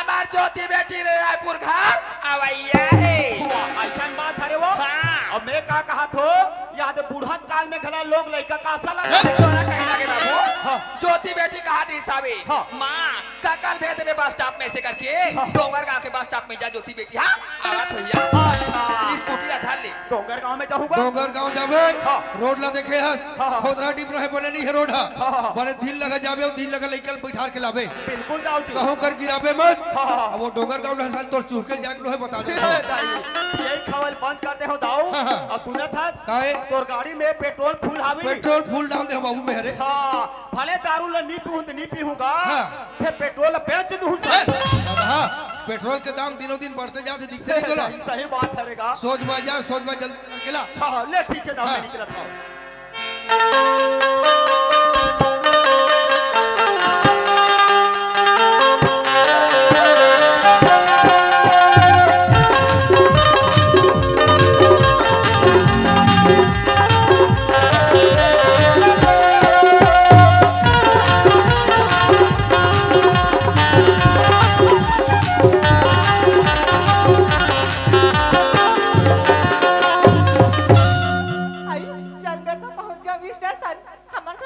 हमार ज्योति बेटी रे रायपुर घर अवैया है। ऐसा बात है रे वो। हाँ। अब मैं का कहा थो याद बुढ़त काल में घना लोग लड़का का आशा लगा तोरा कहीं लगे बाबू। हाँ। ज्योति बेटी कहा थी साबे। हाँ। माँ का कल भेज दे बस स्टॉप में से करके डोंगर गांव के बस स्टॉप में जा ज्योति बेटी। हाँ आवत होइया स्कूटी उठा ले। डोंगर गांव में जाऊंगा। डोंगर गांव जाबे हाँ। रोड ला देखे हस हाँ। खोदरा डिप रहे बने नहीं है रोड हा हाँ। बने धील लगा जाबे और धील लगा लेकर बैठार के लाबे बिल्कुल जाऊ जी। कहूं कर गिराबे मत। हाँ। अब वो डोंगर गांव साल तोर चुहके जाके है बता दे। यही खवल बंद करते हो दाऊ। हाँ। और सुना था काहे तोर गाड़ी में पेट्रोल फुल हावी। पेट्रोल फुल डाल दे बाबू मेरे। हाँ भले दारू ला नहीं पीऊंगा। हाँ। फिर पेट्रोल बेच दूं। हां पेट्रोल के दाम दिनों दिन बढ़ते जाते दिखते नहीं चला। सही बात है रेगा। सोच बा जल्दी निकला। हाँ ले ठीक है दाऊ हाँ। मैं निकला था।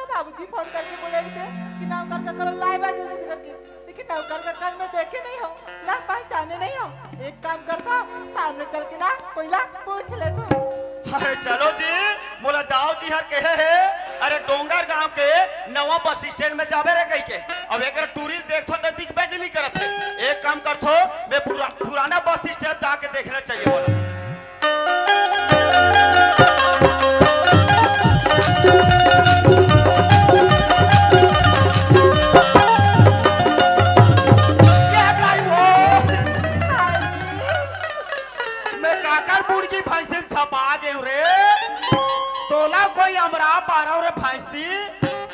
बाबूजी फोन करके बोले से कि नौकर का कल लाइव भेजे करके, लेकिन नौकर का कल मैं देखे नहीं हूँ ना पहचाने नहीं हूँ। एक काम करता सामने चल के ना कोयला पूछ ले तू। अरे चलो जी मोला दाऊ जी हर कहे है। अरे डोंगर गांव के नवा बस स्टैंड में जाबे रे कही के अब एक टूरिस्ट देखो तो दिख बेज नहीं करत है। एक काम करथो मैं पुराना बस स्टैंड जाके देखना चाहिए बोला।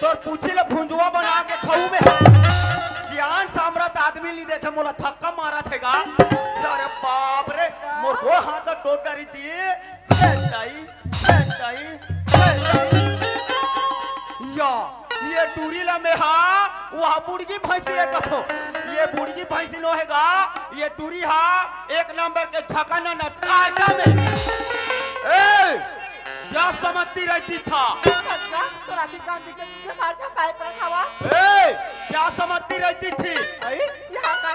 तोर पूछी ले भुंजुआ बना के खाऊ में ज्ञान साम्राट आदमी नहीं देखे मोला थक्का मारा थेगा। अरे बाप रे मोर को हाथ तो टोट करी थी या ये टूरी ला में हा वह बुड़गी भैंसी है कथो ये बुड़गी भैंसी नो हैगा ये टूरी हा एक नंबर के झकाना न टाटा में ए क्या समझती रहती था। तो राती कांदी के नीचे मार था पाइप रखा हुआ। ए क्या समझती रहती थी। यहाँ का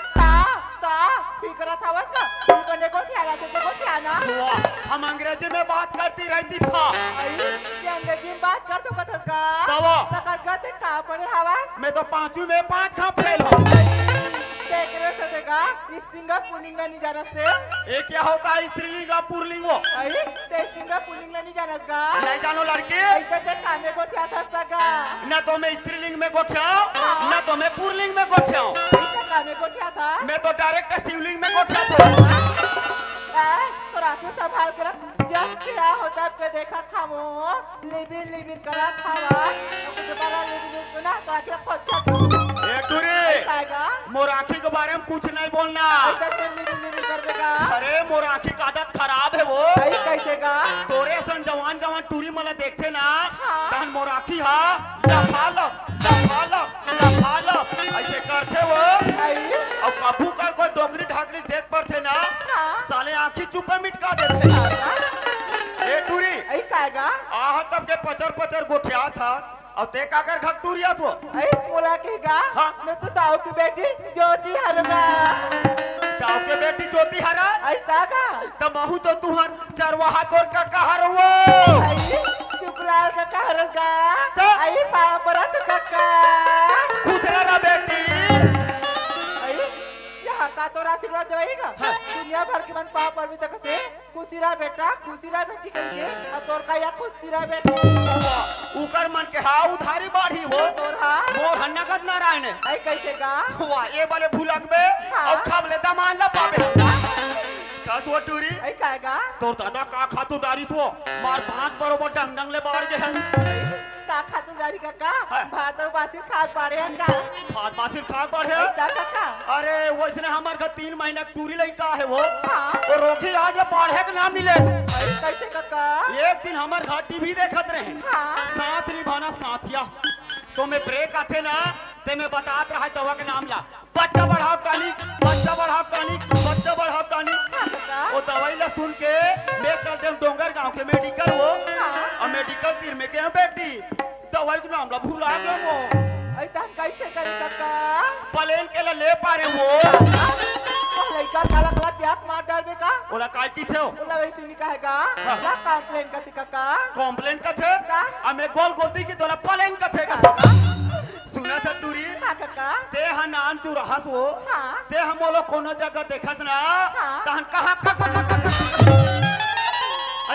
ता ठीक रहा था उसका बने को ठियाना को ठियाना। हम अंग्रेजी में बात करती रहती था। ये अंग्रेजी में बात कर तो कथस का कथस का ते कहाँ पड़े हवास। मैं तो 5वीं में 5 खा फेल हूँ। देख रहे हो सदेगा इस सिंगा पुलिंग नहीं जाना से। ये क्या होता है स्त्रीलिंग और पुल्लिंग वो। ते सिंगा पुलिंग नहीं जाना का। नहीं जानो लड़की। इधर ते कामे को ठिया था सगा। न तो मैं स्त्रीलिंग में गोठ्याऊं न तो मैं पुल्लिंग में गोठ्याऊं। इधर कामे को ठिया था। मैं तो डायरेक्ट शिवलिंग में गोठ्या था। तो रातों संभाल कर जब क्या होता पे देखा खामो लिबिर करा खावा कुछ बड़ा लिबिर ना बाकी फंसा। ए टूरी मोर आँखी के बारे में कुछ नहीं बोलना। लिबिर कर देगा। अरे मोर आँखी का आदत खराब है वो। कैसे का तोरे सन जवान टूरी मला देखते ना तहन मोर आँखी हा लफाल ऐसे करते वो और कभू का कोई डोगरी ढाकरी देख पड़ते ना साले आँखी चुपे मिटका देते। ए टूरी आह तब के पचर गोठिया था और ते काकर घक टूरिया सो मोला कहेगा। हाँ? मैं तो दाऊ की बेटी ज्योति हरगा। दाऊ के बेटी ज्योति हरा ऐसा का तब महू तो तुहर चरवाहा तोर का कहर वो शुक्राल का कहरगा। तो? आई पापरा तो काका खुश रहा बेटी। यहाँ का तो आशीर्वाद देगा। दुनिया भर के मन पाप पर भी तक थे खुशी रहा बेटा खुशी रहा बेटी करके अब तोर का या खुशी रहा बेटी उकर मन के हा उधारी बाढ़ी वो तोर हा मोर हन्नगत नारायण आई कैसे का वाह ये वाले भूलक में और खब लेता मान ला पावे कस वो टूरी आई काएगा तोर दादा का खातू दारिस वो मार 5 बरोबर डंग ले बाढ़ के हैं का खातू दारी का भात और बासी खाद पाड़े हैं का भात बासी खाद पाड़े है का अरे वैसने हमार का 3 महीना टूरी लइका है वो हाँ। तो रोकी आज बाढ़े के नाम मिले कैसे का एक दिन हमार घर टीवी देखत रहे हाँ। साथ निभाना साथिया तो मैं ब्रेक आते ना ते मैं बतात रहा दवा के नाम ला बच्चा बढ़ाओ टानिक, बच्चा बढ़ाओ टानिक, बच्चा बढ़ाओ टानिक। हाँ काका वो दवाई ला सुन के मैं चलते हम डोंगर गांव के मेडिकल हो हाँ और मेडिकल तीर में के बेटी दवाई का नाम ला भूला गए वो ऐ तहन कैसे करी काका प्लेन के ला ले पा रहे वो ओ लइका काला काला प्याप मार डालबे का ओला काय की थे ओला वैसे नहीं कहेगा हाँ। क्या कंप्लेन करती काका कॉम्प्लेन का थे का? हमें गोल गोलती की तोला प्लेन का थे का सुना था दूरी हाँ काका ते हा नान चू रहस वो हाँ ते हम वो लोग कोनो जगह देखस ना हाँ। तहन कहा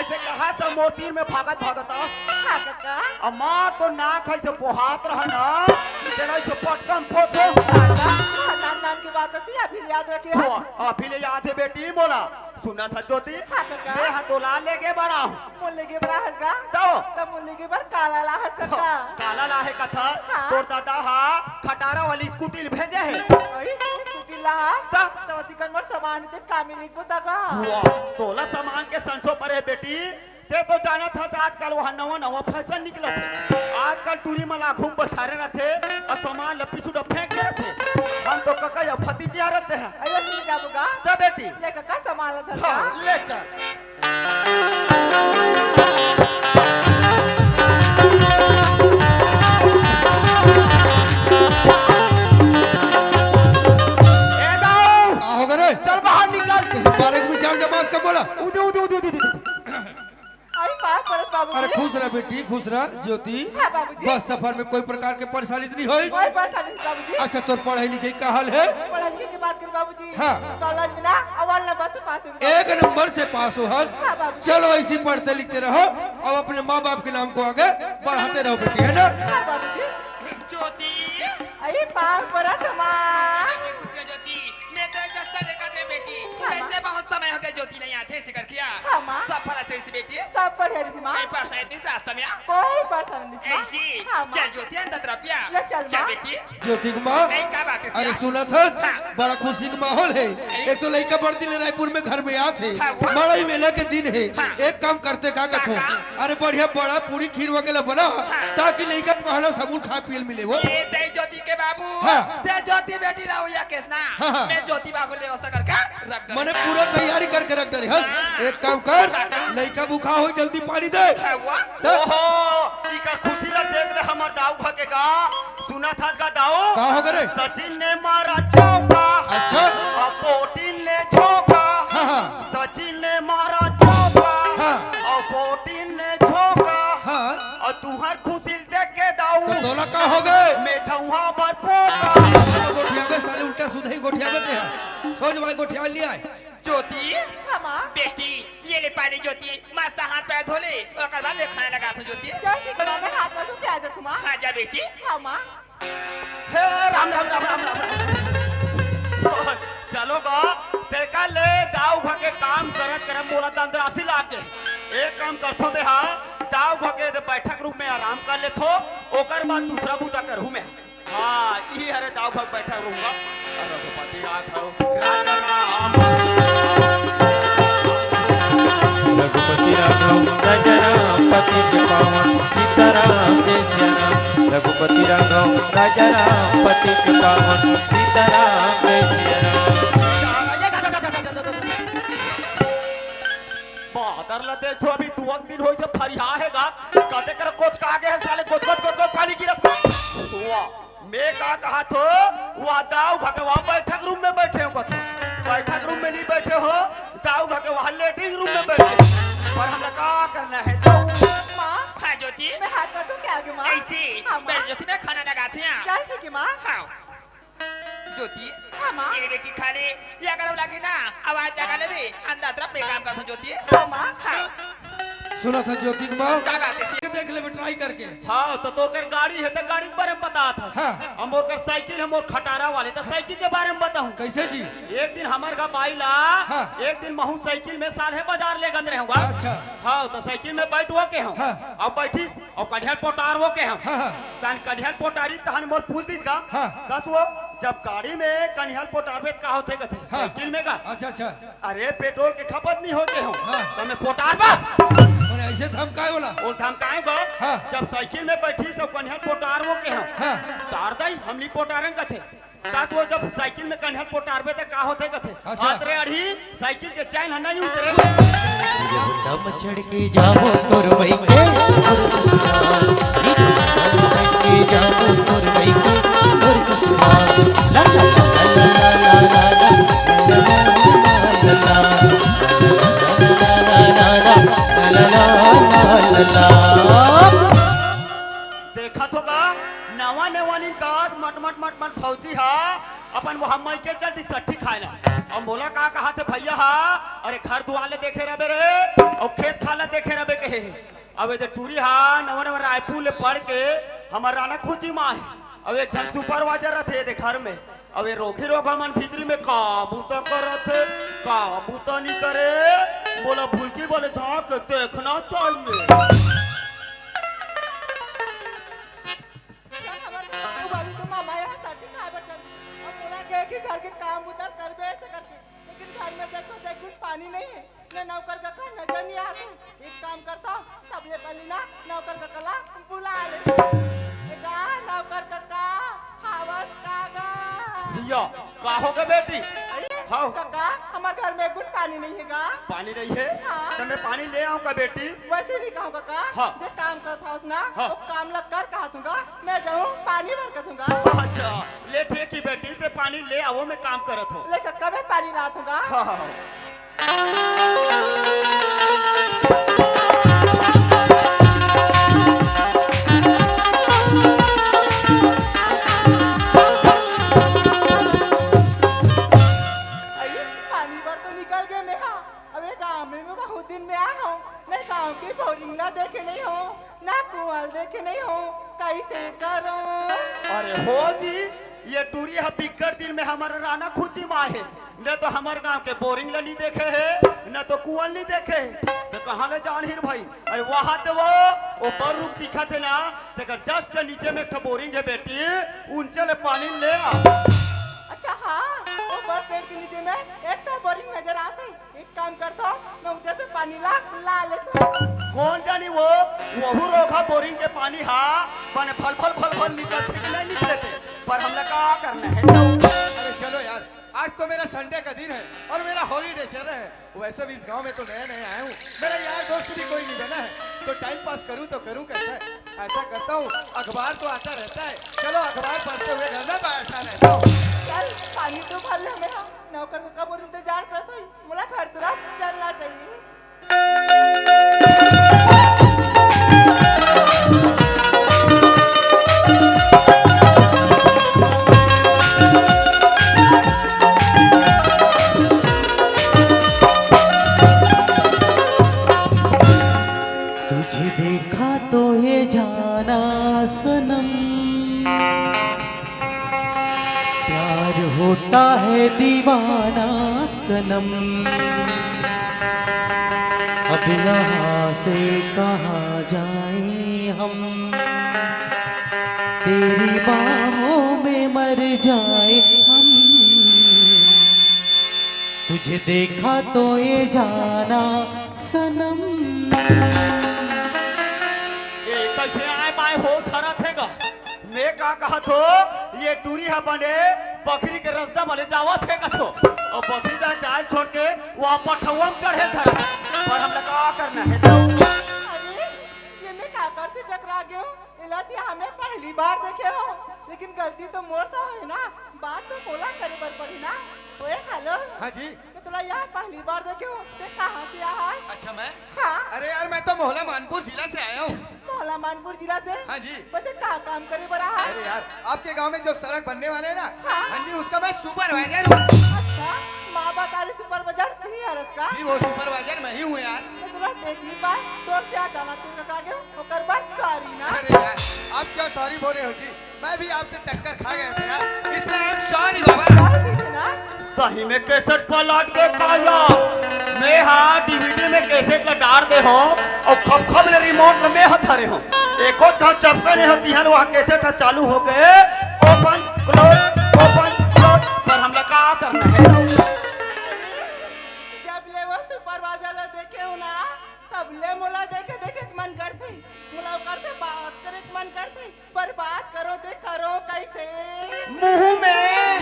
ऐसे कहा सब मोतीर में भागत भागत आस हाँ काका अम्मा तो नाक ऐसे पोहात रहा ना तेरा ऐसे पटकन पोछे काका नाम नाम की बात होती है अभी याद रखिए वो अभी ले याद है बेटी बोला सुना था ज्योति हाँ काका मैं हाथ दोला लेके बड़ा हूँ मुल्ले के बड़ा हंसगा तो तब मुल्ले के बर काला ला हंस काका काला लाहे का था हाँ। तोर दादा हा खटारा वाली स्कूटी भेजे है ओए स्कूटी ला ता तो तिकन मर सामान ते कामी लिख बता का वाह तोला सामान के संसो पर है बेटी ते तो जाना था आजकल वहाँ नवा नवा फैशन निकला थे आजकल टूरी मला घूम बैठारे रहते और सामान लपी सुडा फेंक के रहते हम तो कका या भतीजे रहते हैं अयो नहीं जाबूगा तो बेटी ले काका सामान ला था हाँ ले चल ए दाऊ का होगा रे चल बाहर निकल किसी बारे के विचार जमास का बोला उदे उदे उदे उदे उदे आई बाप परत बाबू अरे खुश रह बेटी खुश रह ज्योति हाँ बाबूजी बस सफर में कोई प्रकार के परेशानी नहीं हुई कोई परेशानी नहीं बाबूजी अच्छा तोर पढ़ाई लिखाई का हाल है पढ़ाई की बात कर बाबूजी हाँ। कॉलेज में ना अव्वल नंबर से पास हो गया एक नंबर से पास हो हल हाँ बाबूजी चलो ऐसी पढ़ते लिखते रहो और अपने माँ बाप के नाम को आगे बढ़ाते रहो बेटी है ना हाँ बाबूजी ज्योति आई बाप परत माँ कैसे खुश है ज्योति मैं तो एक दस्ता लेकर दे बेटी हाँ, कैसे बहुत समय हो गया ज्योति नहीं आते इसे कर किया हाँ, माँ। सफर अच्छे से बेटी सब बढ़िया रही माँ नहीं पढ़ता है इस रास्ते में कोई परेशानी नहीं माँ ऐसी हाँ, माँ। चल ज्योति अंदर तरफ या ले चल, चल माँ। बेटी ज्योति की माँ नहीं क्या बात है अरे सिया? सुना था हाँ। बड़ा खुशी का माहौल है एक तो लड़का बढ़ती ले रायपुर में घर में आते हाँ, वो? बड़ा मेला के दिन है हाँ। एक काम करते का कथो का? अरे बढ़िया बड़ा पूरी खीर वगैरह बना हाँ। ताकि लड़का कहना सबूर खा पी मिले वो ये ते ज्योति के बाबू हाँ। ते ज्योति बेटी रहो या केस ना हाँ, हाँ। मैं ज्योति बाबू व्यवस्था करके रख दूंगा। मैंने पूरा तैयारी करके रख डरे हल एक काम कर लड़का भूखा हो जल्दी पानी दे है वो? ओहो इका खुशी ला देख ले हमर दाऊ खके का सुना था का दाऊ का हो गए सचिन ने मारा चौका अच्छा और पोटिन ने झोंका हाँ हाँ सचिन ने मारा चौका हाँ। और पोटिन ने झोंका हाँ और तुहर खुशी देख के दाऊ तो दोला का हो गए मैं झौहा पर पोका गोठिया में साले उल्टा सुधई गोठिया में ते हैं। सोच भाई गोठिया लिया है ज्योति हाँ माँ बेटी ये ले पानी ज्योति मस्त हाथ पैर धोले और कर बाद ले खाने लगा था ज्योति चल ठीक है मैं हाथ में क्या जा तुम खा जा बेटी हाँ माँ हे राम राम राम राम राम चलो गा तेका ले दाऊ भके काम करत करम बोला दंदरासी लाके एक काम करथो बे हा दाऊ भके दे बैठक रूम में आराम कर लेथो ओकर बाद दूसरा बूता करहू में हां ई हरे दाऊ भक बैठक रूम का रघुपति राघव राजा राम रघुपति राघव राजा राम पति पावन सीताराम जय राम रघुपति राघव राजा राम पति पावन सीताराम जय बहादुर लते तो अभी दो दिन होई से फरिया हैगा कहते कर कोच का आगे है साले कोच पानी गिरत वाह मैं का कहा तो वो दाऊ भगवान बैठक रूम में बैठे हो कथो बैठक रूम में नहीं बैठे हो दाऊ भगवान लेटिंग रूम में बैठे पर हमें का करना है तो माँ हाँ ज्योति मैं हाथ में क्या आगे माँ ऐसी हाँ मैं माँ ज्योति में खाना लगाते हैं चल ठीक है माँ हाँ ज्योति हाँ माँ ये बेटी खा ले या करो लगे ना आवाज लगा ले भी अंदर तरफ में काम करता ज्योति हाँ माँ हाँ सुना था ज्योति की माँ क्या बात है देख ले ट्राई करके हाँ तो कर गाड़ी है तो गाड़ी के बारे में बता था हाँ। हम कर साइकिल हम खटारा वाले तो साइकिल के बारे में बताऊं कैसे जी एक दिन हमार का बाई ला हाँ। एक दिन महू साइकिल में साले बाजार ले गंद रहूंगा अच्छा हाँ तो साइकिल में बैठ हो के हम हाँ। अब बैठी और कढ़ियाल पोटार हो के हम हाँ हाँ तन कढ़ियाल पोटारी तहन मोर पूछ दिस का हाँ। कस वो जब गाड़ी में कढ़ियाल पोटारबे का होते कथे हाँ। साइकिल में का अच्छा अच्छा अरे पेट्रोल के खपत नहीं होते हम हाँ। तो मैं पोटारबा मैंने ऐसे धमकाए बोला बोल हम काहे गो हाँ। जब साइकिल में बैठी सब कन्हल पोटार वो के हम हाँ तार दई हमनी पोटारन कथे काश वो जब साइकिल में कन्हल पोटारबे तो का होते कथे अच्छा। हाथ रे अड़ी साइकिल के चैन नहीं उतरे दम चढ़ के जाओ तोर मई के और ससुराल दम चढ़ के जाओ तोर मई के और ससुराल ला ला ला ला ला देखा तो का नवा नेवानी काश मट मट मट मट फौजी हा अपन वो हम के जल्दी सट्टी खाएला और मोला का कहा थे भैया हा अरे घर दुआले देखे रहे रे और खेत खाला देखे रहे कहे अब ये टूरी हा नवा नवा रायपुर ले पढ़ के हमार राना खुजी माँ है अब एक जन सुपरवाइजर रहे थे घर में अब ये रोगी रोगा मन भीतरी में काबू तो करत है काबू तो नहीं करे बोला भूलकी बोले झाँक देखना चाहिए भाभी तुम हमारे यहाँ साठी खाए चल अब बोला गया कि घर के काम उधर कर बे ऐसे करके लेकिन घर में देखो पानी नहीं है न नौकर का नजर नहीं आते एक काम करता हूँ सबले पहले ना नौकर का कला बुला ले नौकर का हवस कागा भैया का हो गए बेटी हाँ काका हमारे घर में एक गुट पानी नहीं है गा पानी नहीं है हाँ। तो मैं पानी ले आऊँ का बेटी वैसे नहीं कहूँ काका हाँ। जो काम करता उसना हाँ। वो काम लग कर कहा दूंगा मैं जाऊँ पानी भर कर दूंगा अच्छा ले ठीक ही बेटी ते पानी ले आओ मैं काम करत हूँ ले काका मैं पानी ला दूंगा हाँ हाँ पानी भर तो निकल गए मैं हाँ अब एक गाँव में मैं बहुत दिन में आया हूँ न गाँव की बोरिंग ना देखे नहीं हो ना पुआल देखे नहीं हो कैसे करो अरे हो जी ये टूरी है बिक्कर दिन में हमारा राना खुजी माँ है न तो हमारे गांव के बोरिंग नहीं देखे है न तो कुआल नहीं देखे है तो कहाँ ले जान हिर भाई अरे वहाँ तो वो ऊपर रुक दिखा थे ना तो जस्ट नीचे में एक बोरिंग है बेटी ऊंचे ले पानी ले आ अच्छा हाँ वो बर पेड़ के नीचे में एक तो बोरिंग नजर आते एक काम करता हूँ मैं ऊंचे से पानी ला लेता हूँ कौन जानी वो वहू रोका बोरिंग के पानी हा बने फल फल फल फल निकलते कि नहीं निकलते पर हमने क्या करना है अरे चलो यार आज तो मेरा संडे का दिन है और मेरा हॉलीडे चल रहा है वैसे भी इस गांव में तो नया नया आया हूँ मेरा यार दोस्त भी कोई नहीं बना है तो टाइम पास करूँ तो करूँ कैसे ऐसा करता हूँ अखबार तो आता रहता है चलो अखबार पढ़ते हुए घर में बैठा रहता हूँ चल पानी तो भर ले मेरा नौकर को कब इंतजार करता हूँ मुला घर तरफ चलना चाहिए तुझे देखा तो ये जाना सनम प्यार होता है दीवाना सनम अब यहाँ से कहाँ जाए हम तेरी बाहों में मर जाए हम तुझे देखा तो ये जाना सनम ये कैसे आए माए हो खरा थेगा मैं का कहा तो ये टूरी है बने बकरी के रास्ता वाले जावा थे कथो और बकरी का जाल छोड़ के वहाँ पठवा में चढ़े धरा पर हमने क्या करना है अरे ये मैं काकर से टकरा गया हूँ इलाती हमें पहली बार देखे हो लेकिन गलती तो मोर सा है ना बात तो बोला करे पर पड़ी ना ओए हेलो हाँ जी मैं तुला यहाँ पहली बार देखे हो ते कहाँ से आया है अच्छा मैं हाँ अरे यार मैं तो मोहला मानपुर जिला से आया हूँ मोहला मानपुर जिला से हाँ जी बच्चे कहाँ काम करे बड़ा है अरे यार आपके गांव में जो सड़क बनने वाले हैं ना हाँ। हाँ जी उसका मैं सुपरवाइजर हूँ अच्छा माँ बता रही सुपर बाजार नहीं है रसका जी वो सुपरवाइजर मैं ही हूँ यार मैं तुला देख नहीं पाए तो से आ जाना तू का गया ओकर बाद सॉरी ना अरे यार आप क्या सॉरी बोल रहे हो जी मैं भी आपसे टक्कर खा गया था यार इसलिए I am sorry Baba sorry है ना सही में कैसेट पलट के काया मैं हाँ डीवीडी में कैसेट ला डाल दे हो और खप खप ले रिमोट में हथरे हो एको घाव चपका नहीं होती है वहाँ कैसेट चालू हो गए ओपन क्लोज पर हम लोग क्या करना है जब ले वो सुपरवाइजर देखे हो ना तब ले मोला देखे देखे मन करते मोला ओकर से बात करे मन करते पर बात करो दे करो कैसे मुंह में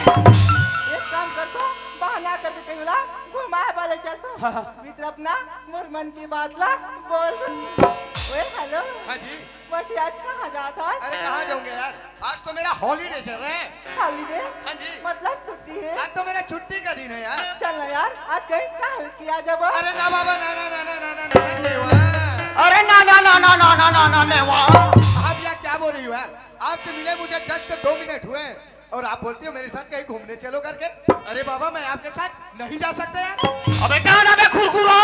मित्र अपना मोर मन की बात ला बोल। ओए हेलो, हाँ जी। बस आज कहाँ जाता है? अरे कहाँ जाऊंगे यार, आज तो मेरा हॉलीडे चल रहा है। हॉलीडे? हाँ जी। मतलब छुट्टी है? आज तो मेरा छुट्टी का दिन है यार। चल ना यार, आज कहीं टहल किया जब। अरे ना बाबा, ना ना ना ना ना ना ना ना देवा। अरे ना ना ना ना ना ना ना ना लेवा। आप यार क्या बोल रही हो यार, आपसे मिले मुझे जस्ट 2 मिनट हुए हैं और आप बोलती हो मेरे साथ कहीं घूमने चलो करके। अरे बाबा, मैं आपके साथ नहीं जा सकता यार। अबे क्या ना बे खुरखुरा,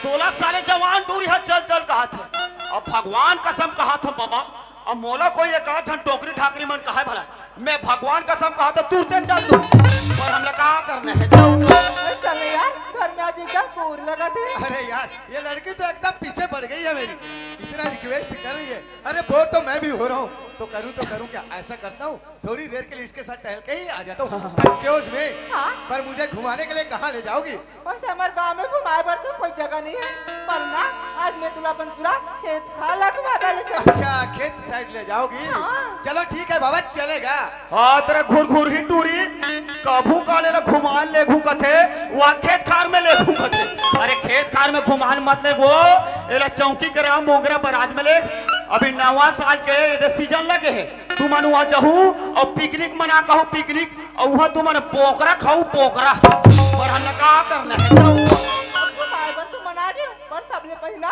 तोला साले जवान दूरी है चल चल कहा था। अब भगवान कसम कहा था बाबा, अब मोला कोई एक आध टोकरी ठाकरी मन कहा है भला, मैं भगवान कसम कहा था तुरते चल दूं, पर हमने कहा करना है अरे चल यार, घर में आज एकदम बोर लगा थे। अरे यार, ये लड़की तो एकदम पीछे पड़ गई है मेरी, इतना रिक्वेस्ट कर रही है। अरे बोर तो मैं भी हो रहा हूँ, तो करूँ क्या, ऐसा करता हूँ थोड़ी देर के लिए इसके साथ टहल के ही आ जाता हूँ। एक्सक्यूज मी, हाँ? पर मुझे घुमाने के लिए कहाँ ले जाओगी? वैसे हमारे गांव में घुमाए पर तो कोई जगह नहीं है, पर ना आज मैं तुला अपन पूरा खेत खाला घुमा ले चल। अच्छा, खेत साइड ले जाओगी? हाँ। चलो ठीक है बाबा, चलेगा। हाँ तेरे घुर घुर ही टूरी कभू काले ला घुमान ले घू कथे, वहाँ खेत खार में ले घू कथे। अरे खेत खार में घुमान मतलब वो एला चौकी करा मोगरा बराज में ले। अभी 9वां साल के इधर सीजन लगे है, तू मन वहाँ जाहू और पिकनिक मना कहूँ पिकनिक, और वहाँ तू मन पोकरा खाऊ पोकरा, पर हम का करना है घुमाए पर तो मना रही हूँ, पर सबले पहला